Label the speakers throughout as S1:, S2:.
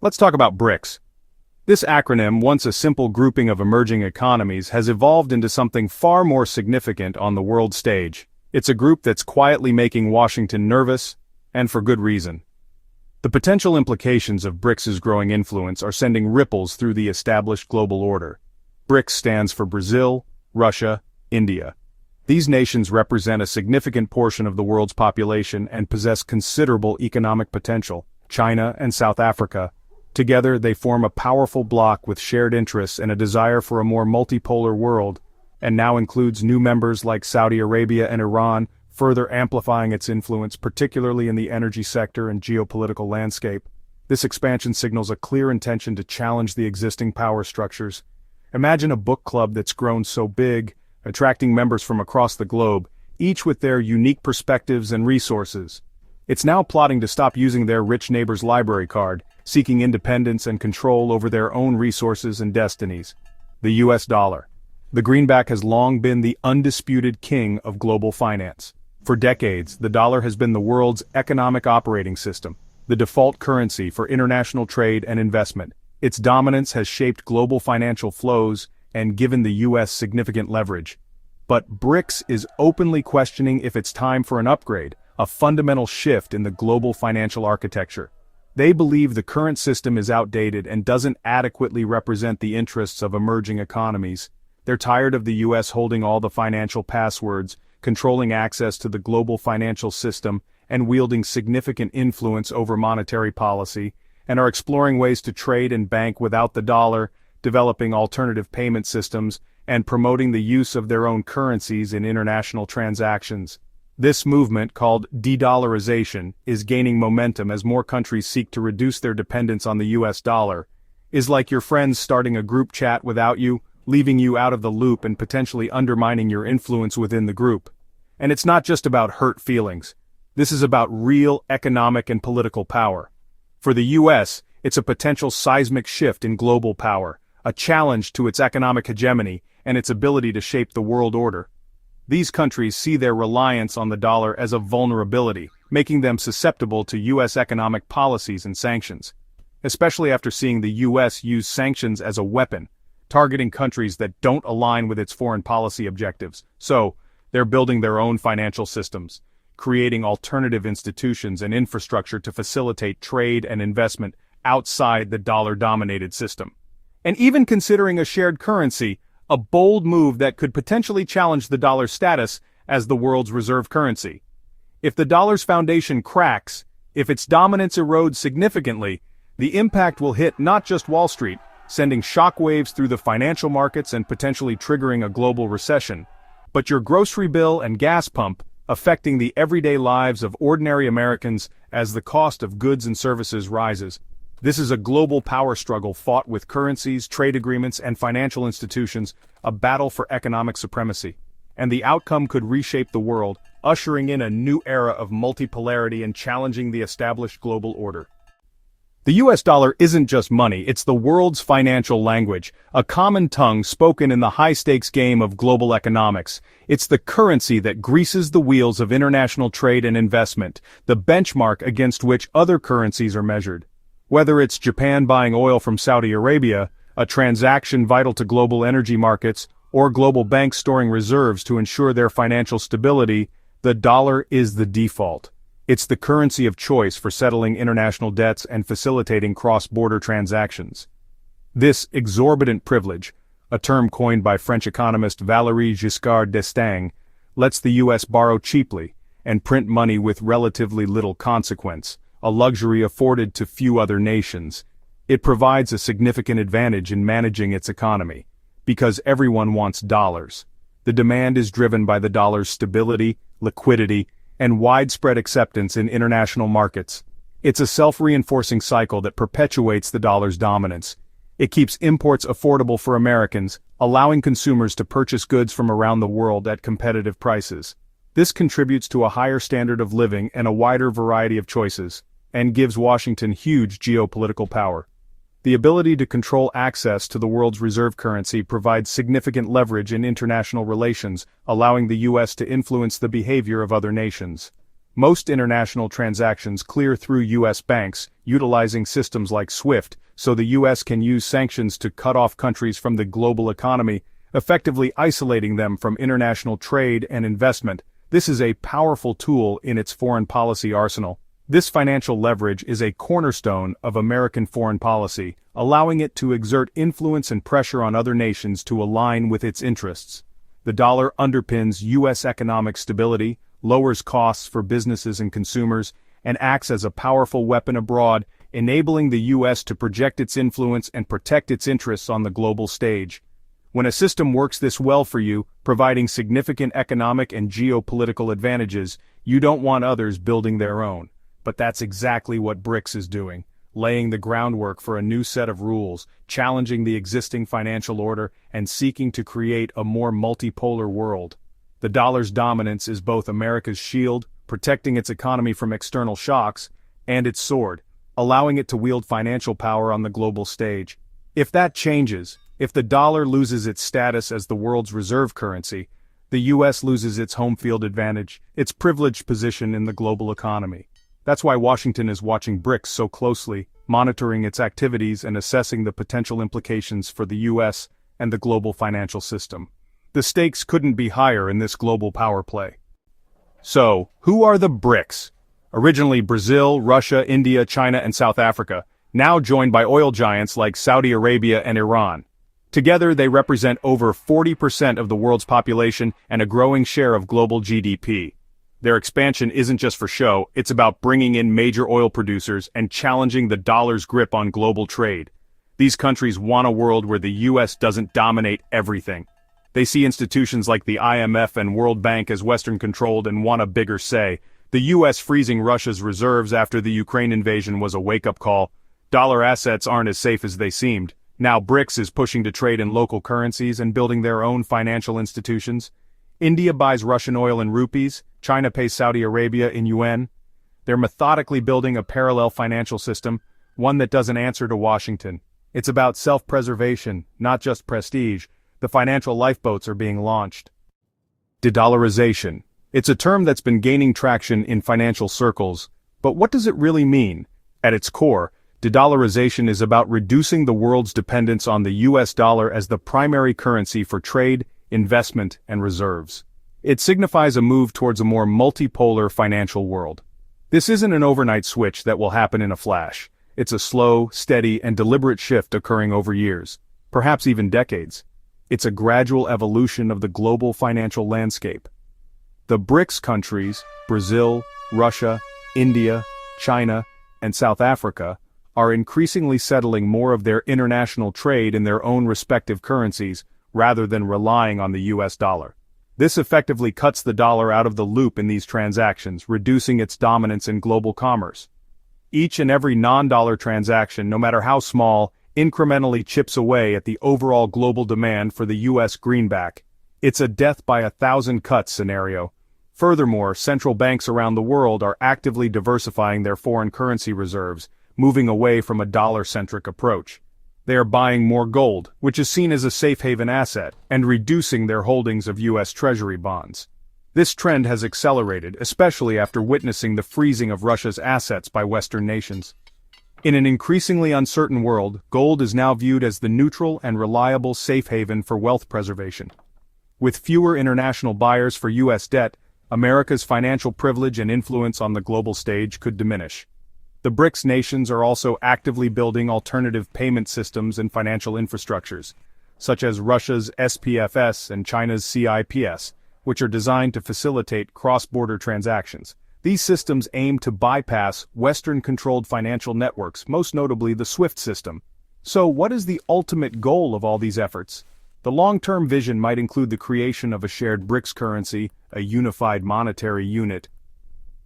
S1: Let's talk about BRICS. This acronym, once a simple grouping of emerging economies, has evolved into something far more significant on the world stage. It's a group that's quietly making Washington nervous, and for good reason. The potential implications of BRICS's growing influence are sending ripples through the established global order. BRICS stands for Brazil, Russia, India. These nations represent a significant portion of the world's population and possess considerable economic potential. China and South Africa. Together they form a powerful bloc with shared interests and a desire for a more multipolar world, and now includes new members like Saudi Arabia and Iran, further amplifying its influence particularly in the energy sector and geopolitical landscape. This expansion signals a clear intention to challenge the existing power structures. Imagine a book club that's grown so big, attracting members from across the globe, each with their unique perspectives and resources. It's now plotting to stop using their rich neighbor's library card, seeking independence and control over their own resources and destinies. The US dollar. The greenback has long been the undisputed king of global finance. For decades, the dollar has been the world's economic operating system, the default currency for international trade and investment. Its dominance has shaped global financial flows and given the US significant leverage. But BRICS is openly questioning if it's time for an upgrade, a fundamental shift in the global financial architecture. They believe the current system is outdated and doesn't adequately represent the interests of emerging economies. They're tired of the US holding all the financial passwords, controlling access to the global financial system, and wielding significant influence over monetary policy, and are exploring ways to trade and bank without the dollar, developing alternative payment systems, and promoting the use of their own currencies in international transactions. This movement, called Dedollarization, is gaining momentum as more countries seek to reduce their dependence on the US dollar. Is like your friends starting a group chat without you, leaving you out of the loop and potentially undermining your influence within the group. And it's not just about hurt feelings. This is about real economic and political power. For the US, it's a potential seismic shift in global power, a challenge to its economic hegemony and its ability to shape the world order. These countries see their reliance on the dollar as a vulnerability, making them susceptible to US economic policies and sanctions. Especially after seeing the US use sanctions as a weapon, targeting countries that don't align with its foreign policy objectives. So, they're building their own financial systems, creating alternative institutions and infrastructure to facilitate trade and investment outside the dollar-dominated system. And even considering a shared currency, a bold move that could potentially challenge the dollar's status as the world's reserve currency. If the dollar's foundation cracks, if its dominance erodes significantly, the impact will hit not just Wall Street, sending shockwaves through the financial markets and potentially triggering a global recession, but your grocery bill and gas pump, affecting the everyday lives of ordinary Americans as the cost of goods and services rises. This is a global power struggle fought with currencies, trade agreements, and financial institutions, a battle for economic supremacy. And the outcome could reshape the world, ushering in a new era of multipolarity and challenging the established global order. The US dollar isn't just money, it's the world's financial language, a common tongue spoken in the high-stakes game of global economics. It's the currency that greases the wheels of international trade and investment, the benchmark against which other currencies are measured. Whether it's Japan buying oil from Saudi Arabia, a transaction vital to global energy markets, or global banks storing reserves to ensure their financial stability, the dollar is the default. It's the currency of choice for settling international debts and facilitating cross-border transactions. This exorbitant privilege, a term coined by French economist Valéry Giscard d'Estaing, lets the US borrow cheaply and print money with relatively little consequence, a luxury afforded to few other nations. It provides a significant advantage in managing its economy, because everyone wants dollars. The demand is driven by the dollar's stability, liquidity, and widespread acceptance in international markets. It's a self-reinforcing cycle that perpetuates the dollar's dominance. It keeps imports affordable for Americans, allowing consumers to purchase goods from around the world at competitive prices. This contributes to a higher standard of living and a wider variety of choices, and gives Washington huge geopolitical power. The ability to control access to the world's reserve currency provides significant leverage in international relations, allowing the US to influence the behavior of other nations. Most international transactions clear through U.S. banks, utilizing systems like SWIFT, so the U.S. can use sanctions to cut off countries from the global economy, effectively isolating them from international trade and investment. This is a powerful tool in its foreign policy arsenal. This financial leverage is a cornerstone of American foreign policy, allowing it to exert influence and pressure on other nations to align with its interests. The dollar underpins U.S. economic stability, lowers costs for businesses and consumers, and acts as a powerful weapon abroad, enabling the U.S. to project its influence and protect its interests on the global stage. When a system works this well for you, providing significant economic and geopolitical advantages, you don't want others building their own. But that's exactly what BRICS is doing, laying the groundwork for a new set of rules, challenging the existing financial order, and seeking to create a more multipolar world. The dollar's dominance is both America's shield, protecting its economy from external shocks, and its sword, allowing it to wield financial power on the global stage. If that changes, if the dollar loses its status as the world's reserve currency, the U.S. loses its home field advantage, its privileged position in the global economy. That's why Washington is watching BRICS so closely, monitoring its activities and assessing the potential implications for the U.S. and the global financial system. The stakes couldn't be higher in this global power play. So, who are the BRICS? Originally Brazil, Russia, India, China, and South Africa, now joined by oil giants like Saudi Arabia and Iran. Together they represent over 40% of the world's population and a growing share of global GDP. Their expansion isn't just for show, it's about bringing in major oil producers and challenging the dollar's grip on global trade. These countries want a world where the U.S. doesn't dominate everything. They see institutions like the IMF and World Bank as Western-controlled and want a bigger say. The U.S. freezing Russia's reserves after the Ukraine invasion was a wake-up call. Dollar assets aren't as safe as they seemed. Now BRICS is pushing to trade in local currencies and building their own financial institutions. India buys Russian oil in rupees, China pays Saudi Arabia in yuan. They're methodically building a parallel financial system, one that doesn't answer to Washington. It's about self-preservation, not just prestige. The financial lifeboats are being launched. Dedollarization. It's a term that's been gaining traction in financial circles, but what does it really mean? At its core, dedollarization is about reducing the world's dependence on the US dollar as the primary currency for trade, investment, and reserves. It signifies a move towards a more multipolar financial world. This isn't an overnight switch that will happen in a flash. It's a slow, steady, and deliberate shift occurring over years, perhaps even decades. It's a gradual evolution of the global financial landscape. The BRICS countries, Brazil, Russia, India, China, and South Africa, are increasingly settling more of their international trade in their own respective currencies, rather than relying on the US dollar. This effectively cuts the dollar out of the loop in these transactions, reducing its dominance in global commerce. Each and every non-dollar transaction, no matter how small, incrementally chips away at the overall global demand for the US greenback. It's a death by 1,000 cuts scenario. Furthermore, central banks around the world are actively diversifying their foreign currency reserves, moving away from a dollar-centric approach. They are buying more gold, which is seen as a safe haven asset, and reducing their holdings of US Treasury bonds. This trend has accelerated, especially after witnessing the freezing of Russia's assets by Western nations. In an increasingly uncertain world, gold is now viewed as the neutral and reliable safe haven for wealth preservation. With fewer international buyers for US debt, America's financial privilege and influence on the global stage could diminish. The BRICS nations are also actively building alternative payment systems and financial infrastructures, such as Russia's SPFS and China's CIPS, which are designed to facilitate cross-border transactions. These systems aim to bypass Western-controlled financial networks, most notably the SWIFT system. So, what is the ultimate goal of all these efforts? The long-term vision might include the creation of a shared BRICS currency, a unified monetary unit,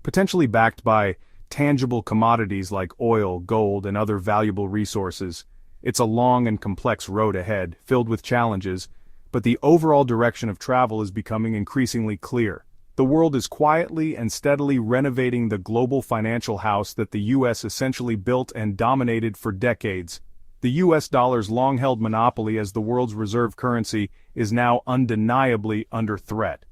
S1: potentially backed by tangible commodities like oil, gold, and other valuable resources. It's a long and complex road ahead, filled with challenges, but the overall direction of travel is becoming increasingly clear. The world is quietly and steadily renovating the global financial house that the U.S. essentially built and dominated for decades. The U.S. dollar's long-held monopoly as the world's reserve currency is now undeniably under threat.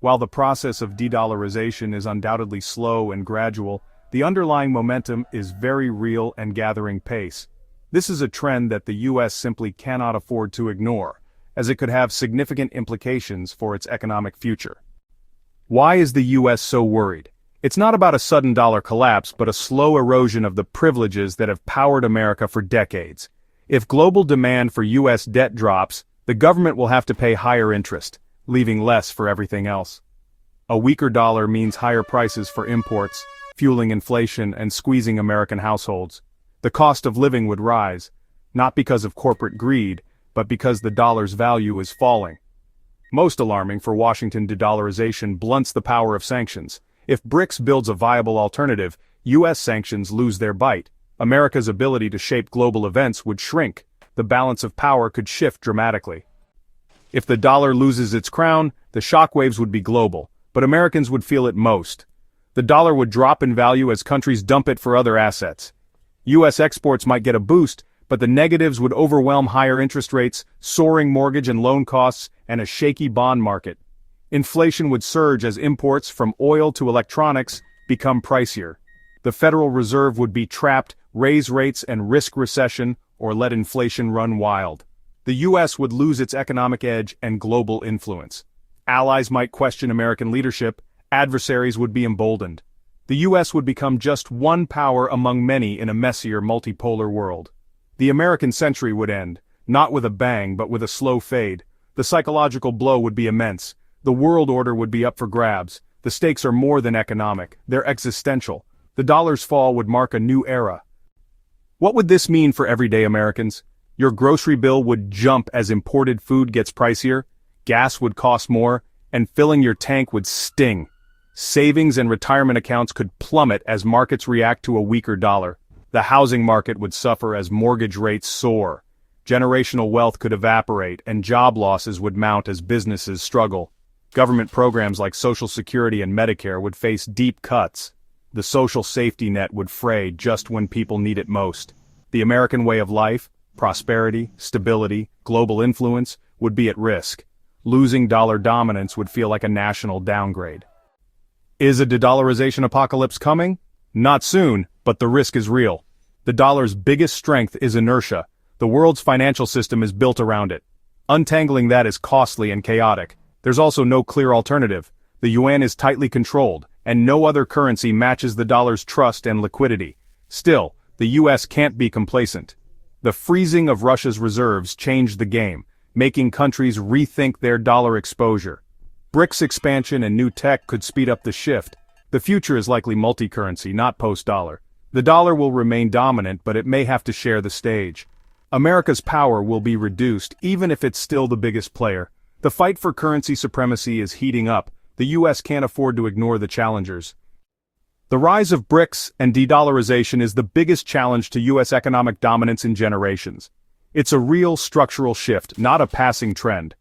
S1: While the process of de-dollarization is undoubtedly slow and gradual, the underlying momentum is very real and gathering pace. This is a trend that the US simply cannot afford to ignore, as it could have significant implications for its economic future. Why is the US so worried? It's not about a sudden dollar collapse but a slow erosion of the privileges that have powered America for decades. If global demand for US debt drops, the government will have to pay higher interest, leaving less for everything else. A weaker dollar means higher prices for imports, fueling inflation and squeezing American households. The cost of living would rise, not because of corporate greed, but because the dollar's value is falling. Most alarming for Washington, de-dollarization blunts the power of sanctions. If BRICS builds a viable alternative, US sanctions lose their bite. America's ability to shape global events would shrink. The balance of power could shift dramatically. If the dollar loses its crown, the shockwaves would be global, but Americans would feel it most. The dollar would drop in value as countries dump it for other assets. US exports might get a boost, but the negatives would overwhelm higher interest rates, soaring mortgage and loan costs, and a shaky bond market. Inflation would surge as imports from oil to electronics become pricier. The Federal Reserve would be trapped, raise rates and risk recession, or let inflation run wild. The US would lose its economic edge and global influence. Allies might question American leadership, adversaries would be emboldened. The US would become just one power among many in a messier multipolar world. The American century would end, not with a bang but with a slow fade. The psychological blow would be immense. The world order would be up for grabs. The stakes are more than economic, they're existential. The dollar's fall would mark a new era. What would this mean for everyday Americans? Your grocery bill would jump as imported food gets pricier, gas would cost more, and filling your tank would sting. Savings and retirement accounts could plummet as markets react to a weaker dollar. The housing market would suffer as mortgage rates soar. Generational wealth could evaporate, and job losses would mount as businesses struggle. Government programs like Social Security and Medicare would face deep cuts. The social safety net would fray just when people need it most. The American way of life, prosperity, stability, global influence, would be at risk. Losing dollar dominance would feel like a national downgrade. Is a de-dollarization apocalypse coming? Not soon, but the risk is real. The dollar's biggest strength is inertia. The world's financial system is built around it. Untangling that is costly and chaotic. There's also no clear alternative. The yuan is tightly controlled, and no other currency matches the dollar's trust and liquidity. Still, the US can't be complacent. The freezing of Russia's reserves changed the game, making countries rethink their dollar exposure. BRICS expansion and new tech could speed up the shift. The future is likely multi-currency, not post-dollar. The dollar will remain dominant, but it may have to share the stage. America's power will be reduced, even if it's still the biggest player. The fight for currency supremacy is heating up. The US can't afford to ignore the challengers. The rise of BRICS and de-dollarization is the biggest challenge to US economic dominance in generations. It's a real structural shift, not a passing trend.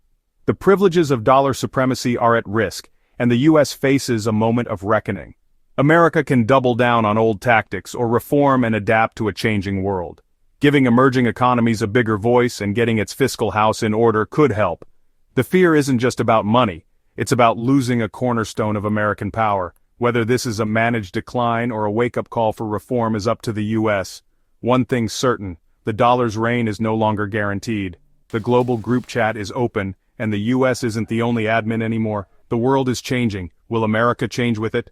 S1: The privileges of dollar supremacy are at risk, and the US faces a moment of reckoning. America can double down on old tactics or reform and adapt to a changing world. Giving emerging economies a bigger voice and getting its fiscal house in order could help. The fear isn't just about money, it's about losing a cornerstone of American power. Whether this is a managed decline or a wake-up call for reform is up to the US. One thing's certain, the dollar's reign is no longer guaranteed. The global group chat is open, and the US isn't the only admin anymore. The world is changing. Will America change with it?